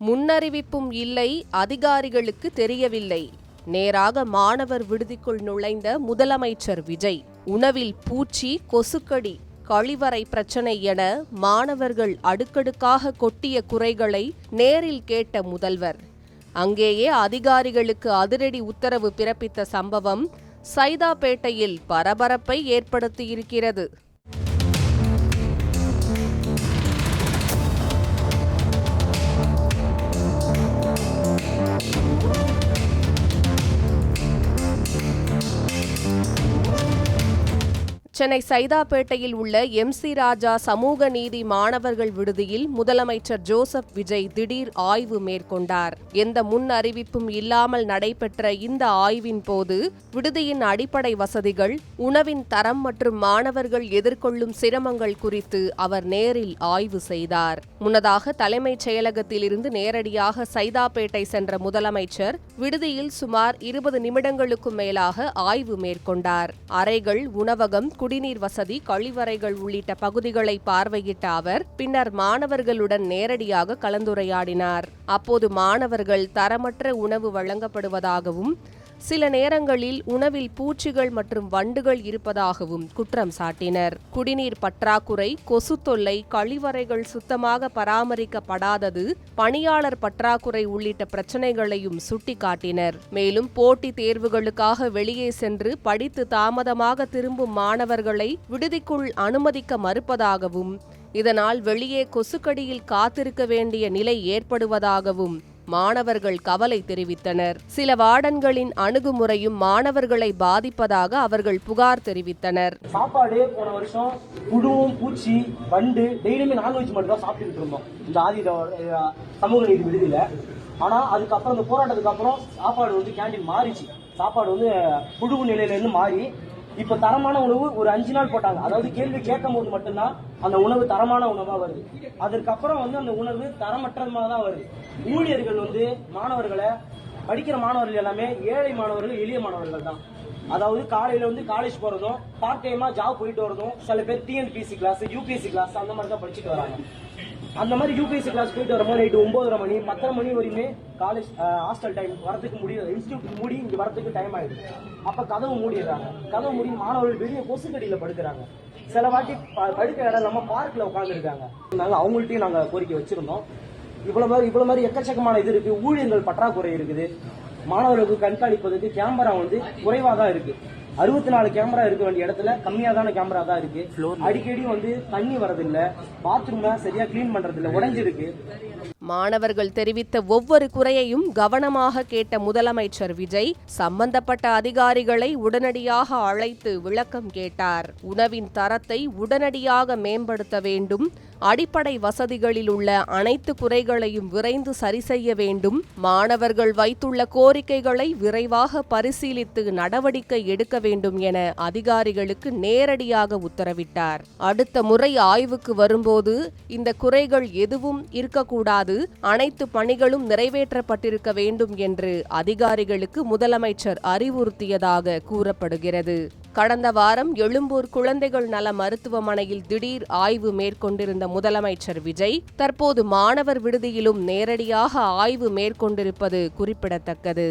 முன்னறிவிப்பும் இல்லை, அதிகாரிகளுக்கு தெரியவில்லை. நேராக மாணவர் விடுதிக்குள் நுழைந்த முதலமைச்சர் விஜய். உணவில் பூச்சி, கொசுக்கடி, கழிவறை பிரச்சனை என மாணவர்கள் அடுக்கடுக்காக கொட்டிய குறைகளை நேரில் கேட்ட முதல்வர். அங்கேயே அதிகாரிகளுக்கு அதிரடி உத்தரவு பிறப்பித்த சம்பவம் சைதாப்பேட்டையில் பரபரப்பை ஏற்படுத்தியிருக்கிறது. சென்னை சைதாப்பேட்டையில் உள்ள MC ராஜா சமூக நீதி மாணவர்கள் விடுதியில் முதலமைச்சர் ஜோசப் விஜய் திடீர் ஆய்வு மேற்கொண்டார். எந்த முன் அறிவிப்பும் இல்லாமல் நடைபெற்ற இந்த ஆய்வின் போது விடுதியின் அடிப்படை வசதிகள், உணவின் தரம் மற்றும் மாணவர்கள் எதிர்கொள்ளும் சிரமங்கள் குறித்து அவர் நேரில் ஆய்வு செய்தார். முன்னதாக தலைமைச் செயலகத்திலிருந்து நேரடியாக சைதாப்பேட்டை சென்ற முதலமைச்சர் விடுதியில் சுமார் 20 நிமிடங்களுக்கும் மேலாக ஆய்வு மேற்கொண்டார். அறைகள், உணவகம், குடிநீர் வசதி, கழிவறைகள் உள்ளிட்ட பகுதிகளை பார்வையிட்ட அவர் பின்னர் மாணவர்களுடன் நேரடியாக கலந்துரையாடினார். அப்போது மாணவர்கள் தரமற்ற உணவு வழங்கப்படுவதாகவும் சில நேரங்களில் உணவில் பூச்சிகள் மற்றும் வண்டுகள் இருப்பதாகவும் குற்றம் சாட்டினர். குடிநீர் பற்றாக்குறை, கொசு தொல்லை, கழிவறைகள் சுத்தமாக பராமரிக்கப்படாதது, பணியாளர் பற்றாக்குறை உள்ளிட்ட பிரச்சினைகளையும் சுட்டிக்காட்டினர். மேலும் போட்டித் தேர்வுகளுக்காக வெளியே சென்று படித்து தாமதமாக திரும்பும் மாணவர்களை விடுதிக்குள் அனுமதிக்க மறுப்பதாகவும், இதனால் வெளியே கொசுக்கடியில் காத்திருக்க வேண்டிய நிலை ஏற்படுவதாகவும் மாணவர்கள் கவலை தெரிவித்தனர். சில வார்டன்களின் அணுகுமுறையும் மாணவர்களை பாதிப்பதாக அவர்கள் புகார் தெரிவித்தனர். சாப்பாடு போன வருஷம் புழுவும், பூச்சி, வண்டு, டெய்லியுமே நான்வெஜ் மட்டும் தான் சாப்பிட்டுட்டு இருந்தோம் இந்த ஆதி சமூக நீதி விடுதியில. ஆனா அதுக்கப்புறம் இந்த போராட்டத்துக்கு அப்புறம் சாப்பாடு வந்து கேண்டீன் மாறிச்சு. சாப்பாடு வந்து புழு நிலையில இருந்து மாறி இப்ப தரமான உணவு ஒரு 5 நாள் போட்டாங்க. அதாவது கேள்வி கேட்கும் போது மட்டும்தான் அந்த உணவு தரமான உணவா வருது. அதற்கப்புறம் வந்து அந்த உணவு தரமற்றதாக தான் வருது. ஊழியர்கள் வந்து மாணவர்களை, படிக்கிற மாணவர்கள் எல்லாமே ஏழை மாணவர்கள், எளிய மாணவர்கள் தான். அதாவது காலையில வந்து காலேஜ் போறதும், பார்ட் டைமா ஜாப் போயிட்டு வரதும், சில பேர் TNPSC கிளாஸ், UPSC கிளாஸ் அந்த மாதிரி தான் படிச்சுட்டு வராங்க. அந்த மாதிரி UPSC கிளாஸ் போயிட்டு வரும்போது நைட்டு 9:30 மணி 10 மணி வரையுமே காலேஜ் ஹாஸ்டல் டைம் வரதுக்கு முடியாது. இன்ஸ்டியூட் மூடி இங்க வரதுக்கு டைம் ஆயிடுது. அப்ப கதவு மூடிடுறாங்க. கதவு மூடி மாணவர்கள் வெளியே கொசுக்கடியில படுக்கிறாங்க. சில வாட்டி படுக்க இடம் நம்ம பார்க்ல உட்கார்ந்து இருக்காங்க. நாங்க அவங்கள்ட்டையும் நாங்க கோரிக்கை வச்சிருந்தோம். இவ்வளவு மாதிரி எக்கச்சக்கமான இது இருக்கு. ஊழியர்கள் பற்றாக்குறை இருக்குது. மாணவர்களுக்கு கண்காணிப்பதற்கு கேமரா வந்து குறைவா தான் இருக்கு. 64 கேமரா இருக்க வேண்டிய இடத்துல கம்மியாதான கேமரா தான் இருக்கு. அடிக்கடி வந்து தண்ணி வரதில்லை, பாத்ரூம் சரியா கிளீன் பண்றதில்லை, உடைஞ்சிருக்கு. மாணவர்கள் தெரிவித்த ஒவ்வொரு குறையையும் கவனமாக கேட்ட முதலமைச்சர் விஜய் சம்பந்தப்பட்ட அதிகாரிகளை உடனடியாக அழைத்து விளக்கம் கேட்டார். உணவின் தரத்தை உடனடியாக மேம்படுத்த வேண்டும், அடிப்படை வசதிகளில் உள்ள அனைத்து குறைகளையும் விரைந்து சரி செய்ய வேண்டும், மாணவர்கள் வைத்துள்ள கோரிக்கைகளை விரைவாக பரிசீலித்து நடவடிக்கை எடுக்க வேண்டும் என அதிகாரிகளுக்கு நேரடியாக உத்தரவிட்டார். அடுத்த முறை ஆய்வுக்கு வரும்போது இந்த குறைகள் எதுவும் இருக்கக்கூடாது, அனைத்து பணிகளும் நிறைவேற்றப்பட்டிருக்க வேண்டும் என்று அதிகாரிகளுக்கு முதலமைச்சர் அறிவுறுத்தியதாக கூறப்படுகிறது. கடந்த வாரம் எழும்பூர் குழந்தைகள் நல மருத்துவமனையில் திடீர் ஆய்வு மேற்கொண்டிருந்த முதலமைச்சர் விஜய் தற்போது மாணவர் விடுதியிலும் நேரடியாக ஆய்வு மேற்கொண்டிருப்பது குறிப்பிடத்தக்கது.